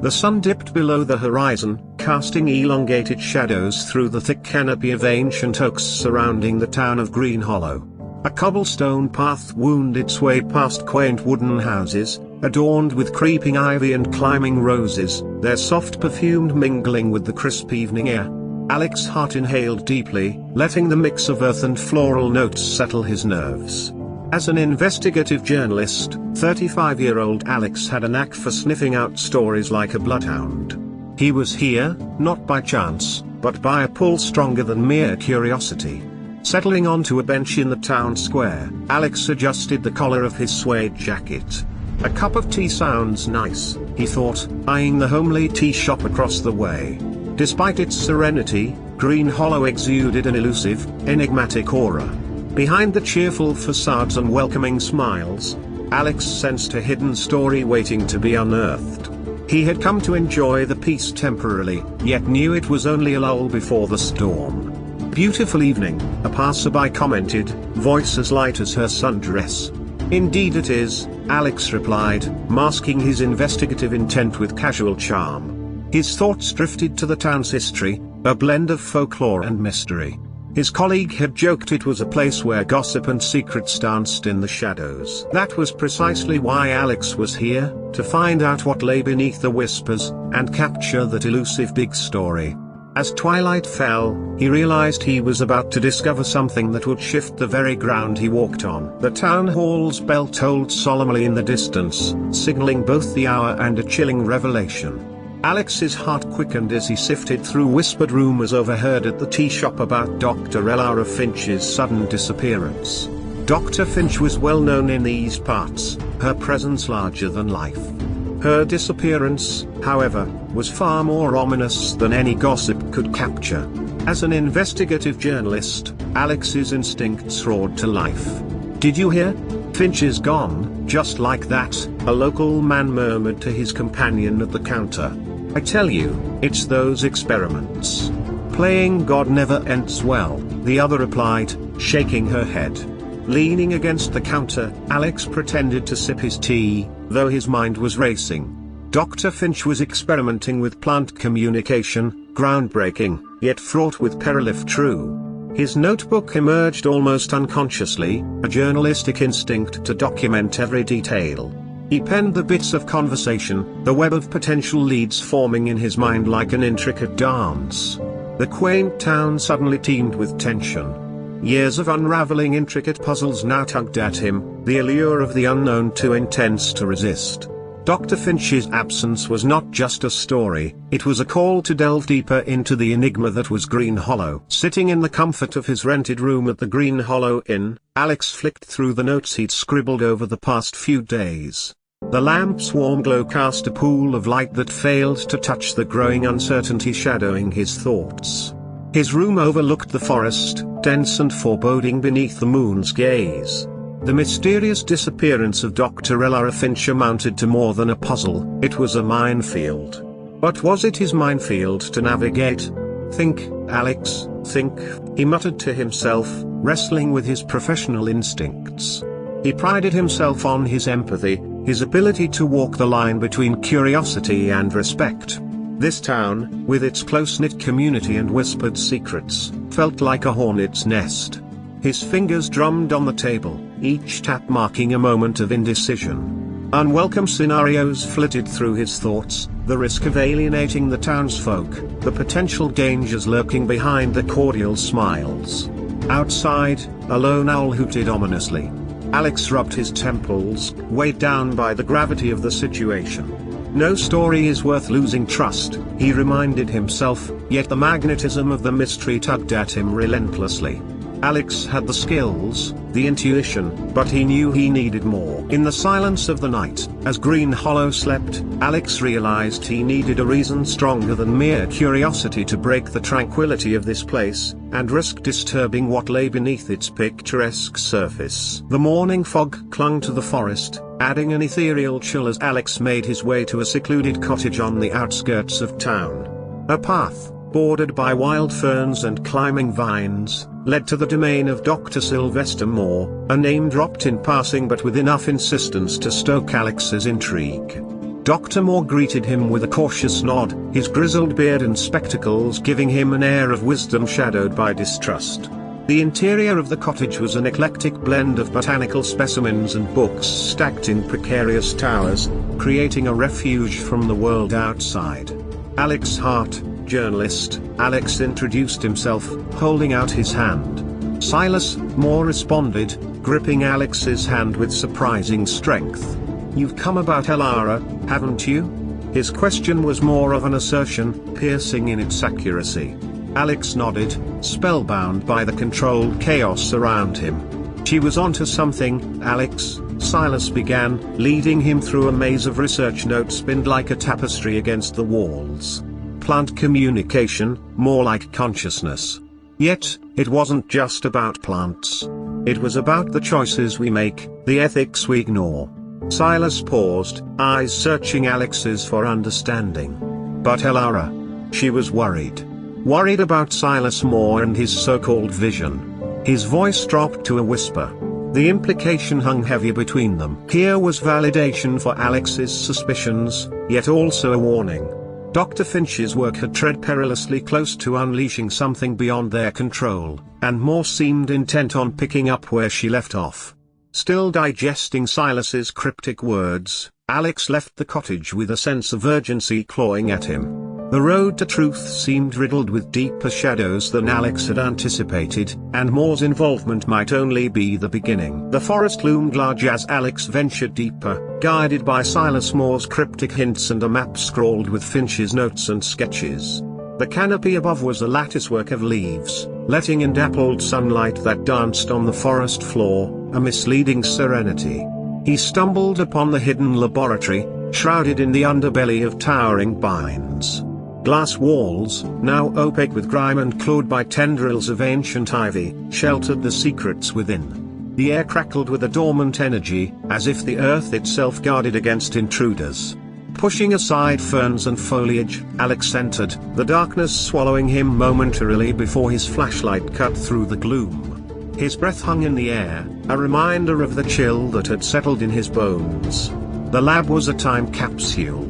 The sun dipped below the horizon, casting elongated shadows through the thick canopy of ancient oaks surrounding the town of Green Hollow. A cobblestone path wound its way past quaint wooden houses, adorned with creeping ivy and climbing roses, their soft perfume mingling with the crisp evening air. Alex Hart inhaled deeply, letting the mix of earth and floral notes settle his nerves. As an investigative journalist, 35-year-old Alex had a knack for sniffing out stories like a bloodhound. He was here, not by chance, but by a pull stronger than mere curiosity. Settling onto a bench in the town square, Alex adjusted the collar of his suede jacket. A cup of tea sounds nice, he thought, eyeing the homely tea shop across the way. Despite its serenity, Green Hollow exuded an elusive, enigmatic aura. Behind the cheerful facades and welcoming smiles, Alex sensed a hidden story waiting to be unearthed. He had come to enjoy the peace temporarily, yet knew it was only a lull before the storm. "Beautiful evening," a passerby commented, voice as light as her sundress. "Indeed it is," Alex replied, masking his investigative intent with casual charm. His thoughts drifted to the town's history, a blend of folklore and mystery. His colleague had joked it was a place where gossip and secrets danced in the shadows. That was precisely why Alex was here, to find out what lay beneath the whispers, and capture that elusive big story. As twilight fell, he realized he was about to discover something that would shift the very ground he walked on. The town hall's bell tolled solemnly in the distance, signaling both the hour and a chilling revelation. Alex's heart quickened as he sifted through whispered rumors overheard at the tea shop about Dr. Elara Finch's sudden disappearance. Dr. Finch was well known in these parts, her presence larger than life. Her disappearance, however, was far more ominous than any gossip could capture. As an investigative journalist, Alex's instincts roared to life. "Did you hear? Finch is gone," just like that, a local man murmured to his companion at the counter. "I tell you, it's those experiments. Playing God never ends well," the other replied, shaking her head. Leaning against the counter, Alex pretended to sip his tea, though his mind was racing. Dr. Finch was experimenting with plant communication, groundbreaking, yet fraught with peril if true. His notebook emerged almost unconsciously, a journalistic instinct to document every detail. He penned the bits of conversation, the web of potential leads forming in his mind like an intricate dance. The quaint town suddenly teemed with tension. Years of unraveling intricate puzzles now tugged at him, the allure of the unknown too intense to resist. Dr. Finch's absence was not just a story, it was a call to delve deeper into the enigma that was Green Hollow. Sitting in the comfort of his rented room at the Green Hollow Inn, Alex flicked through the notes he'd scribbled over the past few days. The lamp's warm glow cast a pool of light that failed to touch the growing uncertainty shadowing his thoughts. His room overlooked the forest, dense and foreboding beneath the moon's gaze. The mysterious disappearance of Dr. Elara Finch amounted to more than a puzzle, it was a minefield. But was it his minefield to navigate? "Think, Alex, think," he muttered to himself, wrestling with his professional instincts. He prided himself on his empathy, his ability to walk the line between curiosity and respect. This town, with its close-knit community and whispered secrets, felt like a hornet's nest. His fingers drummed on the table, each tap marking a moment of indecision. Unwelcome scenarios flitted through his thoughts, the risk of alienating the townsfolk, the potential dangers lurking behind the cordial smiles. Outside, a lone owl hooted ominously. Alex rubbed his temples, weighed down by the gravity of the situation. No story is worth losing trust, he reminded himself, yet the magnetism of the mystery tugged at him relentlessly. Alex had the skills, the intuition, but he knew he needed more. In the silence of the night, as Green Hollow slept, Alex realized he needed a reason stronger than mere curiosity to break the tranquility of this place, and risk disturbing what lay beneath its picturesque surface. The morning fog clung to the forest, adding an ethereal chill as Alex made his way to a secluded cottage on the outskirts of town. A path, bordered by wild ferns and climbing vines, led to the domain of Dr. Sylvester Moore, a name dropped in passing but with enough insistence to stoke Alex's intrigue. Dr. Moore greeted him with a cautious nod, his grizzled beard and spectacles giving him an air of wisdom shadowed by distrust. The interior of the cottage was an eclectic blend of botanical specimens and books stacked in precarious towers, creating a refuge from the world outside. Alex Hart, journalist, Alex introduced himself, holding out his hand. Silas Moore responded, gripping Alex's hand with surprising strength. "You've come about Elara, haven't you?" His question was more of an assertion, piercing in its accuracy. Alex nodded, spellbound by the controlled chaos around him. "She was onto something, Alex," Silas began, leading him through a maze of research notes pinned like a tapestry against the walls. Plant communication, more like consciousness. Yet, it wasn't just about plants. It was about the choices we make, the ethics we ignore. Silas paused, eyes searching Alex's for understanding. But Elara. She was worried. Worried about Silas Moore and his so-called vision. His voice dropped to a whisper. The implication hung heavy between them. Here was validation for Alex's suspicions, yet also a warning. Dr. Finch's work had tread perilously close to unleashing something beyond their control, and Moore seemed intent on picking up where she left off. Still digesting Silas's cryptic words, Alex left the cottage with a sense of urgency clawing at him. The road to truth seemed riddled with deeper shadows than Alex had anticipated, and Moore's involvement might only be the beginning. The forest loomed large as Alex ventured deeper, guided by Silas Moore's cryptic hints and a map scrawled with Finch's notes and sketches. The canopy above was a latticework of leaves, letting in dappled sunlight that danced on the forest floor, a misleading serenity. He stumbled upon the hidden laboratory, shrouded in the underbelly of towering pines. Glass walls, now opaque with grime and clawed by tendrils of ancient ivy, sheltered the secrets within. The air crackled with a dormant energy, as if the earth itself guarded against intruders. Pushing aside ferns and foliage, Alex entered, the darkness swallowing him momentarily before his flashlight cut through the gloom. His breath hung in the air, a reminder of the chill that had settled in his bones. The lab was a time capsule.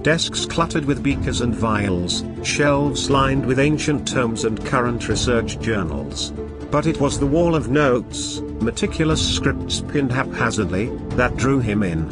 Desks cluttered with beakers and vials, shelves lined with ancient tomes and current research journals. But it was the wall of notes, meticulous scripts pinned haphazardly, that drew him in.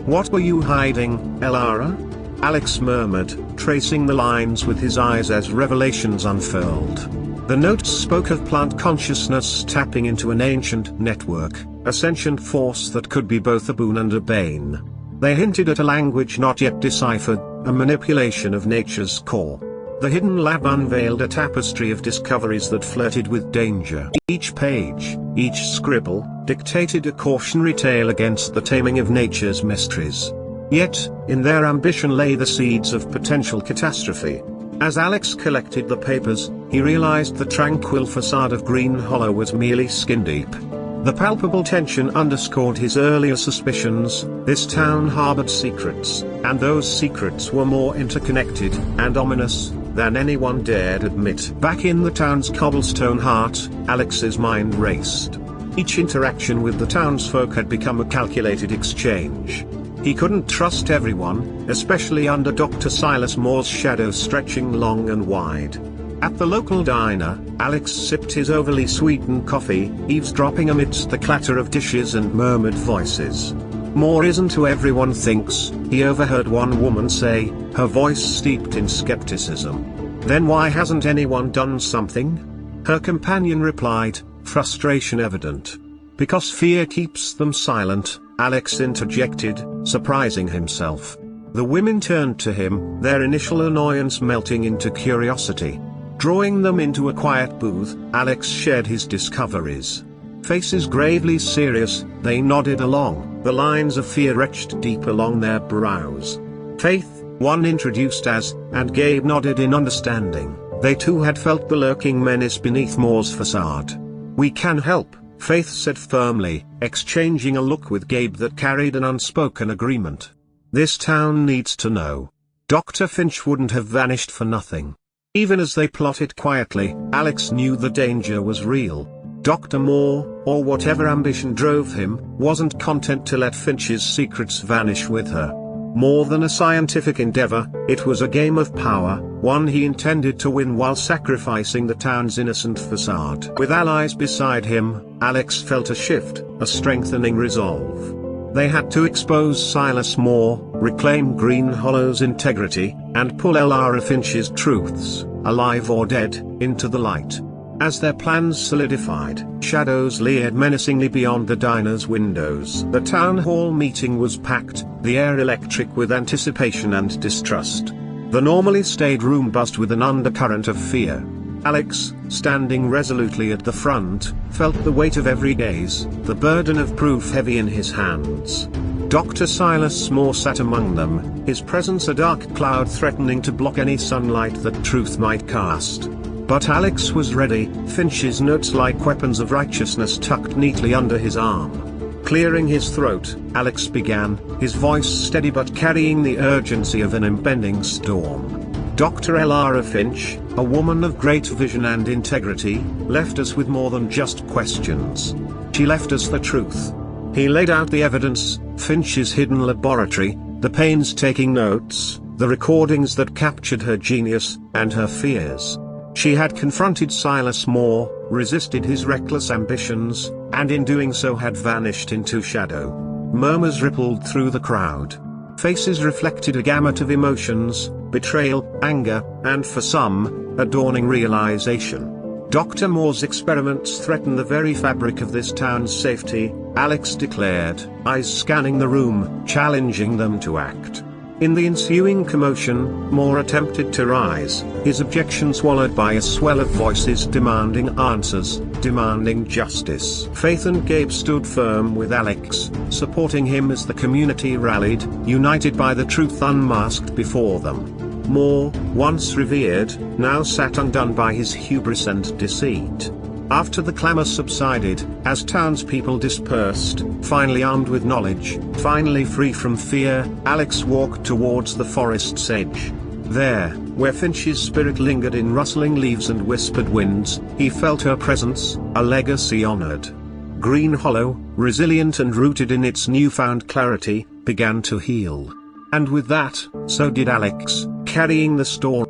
"What were you hiding, Elara?" Alex murmured, tracing the lines with his eyes as revelations unfurled. The notes spoke of plant consciousness tapping into an ancient network, a sentient force that could be both a boon and a bane. They hinted at a language not yet deciphered, a manipulation of nature's core. The hidden lab unveiled a tapestry of discoveries that flirted with danger. Each page, each scribble, dictated a cautionary tale against the taming of nature's mysteries. Yet, in their ambition lay the seeds of potential catastrophe. As Alex collected the papers, he realized the tranquil facade of Green Hollow was merely skin-deep. The palpable tension underscored his earlier suspicions. This town harbored secrets, and those secrets were more interconnected and ominous than anyone dared admit. Back in the town's cobblestone heart, Alex's mind raced. Each interaction with the townsfolk had become a calculated exchange. He couldn't trust everyone, especially under Dr. Silas Moore's shadow stretching long and wide. At the local diner, Alex sipped his overly sweetened coffee, eavesdropping amidst the clatter of dishes and murmured voices. "Moore isn't who everyone thinks," he overheard one woman say, her voice steeped in skepticism. "Then why hasn't anyone done something?" Her companion replied, frustration evident. "Because fear keeps them silent," Alex interjected, surprising himself. The women turned to him, their initial annoyance melting into curiosity. Drawing them into a quiet booth, Alex shared his discoveries. Faces gravely serious, they nodded along, the lines of fear etched deep along their brows. "Faith," one introduced as, and Gabe nodded in understanding. They too had felt the lurking menace beneath Moore's facade. "We can help," Faith said firmly, exchanging a look with Gabe that carried an unspoken agreement. "This town needs to know. Dr. Finch wouldn't have vanished for nothing." Even as they plotted quietly, Alex knew the danger was real. Dr. Moore, or whatever ambition drove him, wasn't content to let Finch's secrets vanish with her. More than a scientific endeavor, it was a game of power, one he intended to win while sacrificing the town's innocent facade. With allies beside him, Alex felt a shift, a strengthening resolve. They had to expose Silas Moore, reclaim Green Hollow's integrity, and pull Elara Finch's truths, alive or dead, into the light. As their plans solidified, shadows leered menacingly beyond the diner's windows. The town hall meeting was packed, the air electric with anticipation and distrust. The normally staid room buzzed with an undercurrent of fear. Alex, standing resolutely at the front, felt the weight of every gaze, the burden of proof heavy in his hands. Dr. Silas Moore sat among them, his presence a dark cloud threatening to block any sunlight that truth might cast. But Alex was ready, Finch's notes like weapons of righteousness tucked neatly under his arm. Clearing his throat, Alex began, his voice steady but carrying the urgency of an impending storm. Dr. Elara Finch, a woman of great vision and integrity, left us with more than just questions. She left us the truth. He laid out the evidence, Finch's hidden laboratory, the painstaking notes, the recordings that captured her genius, and her fears. She had confronted Silas Moore, resisted his reckless ambitions, and in doing so had vanished into shadow. Murmurs rippled through the crowd. Faces reflected a gamut of emotions, betrayal, anger, and for some, a dawning realization. Dr. Moore's experiments threaten the very fabric of this town's safety, Alex declared, eyes scanning the room, challenging them to act. In the ensuing commotion, Moore attempted to rise, his objection swallowed by a swell of voices demanding answers, demanding justice. Faith and Gabe stood firm with Alex, supporting him as the community rallied, united by the truth unmasked before them. Moore, once revered, now sat undone by his hubris and deceit. After the clamor subsided, as townspeople dispersed, finally armed with knowledge, finally free from fear, Alex walked towards the forest's edge. There, where Finch's spirit lingered in rustling leaves and whispered winds, he felt her presence, a legacy honored. Green Hollow, resilient and rooted in its newfound clarity, began to heal. And with that, so did Alex, carrying the story.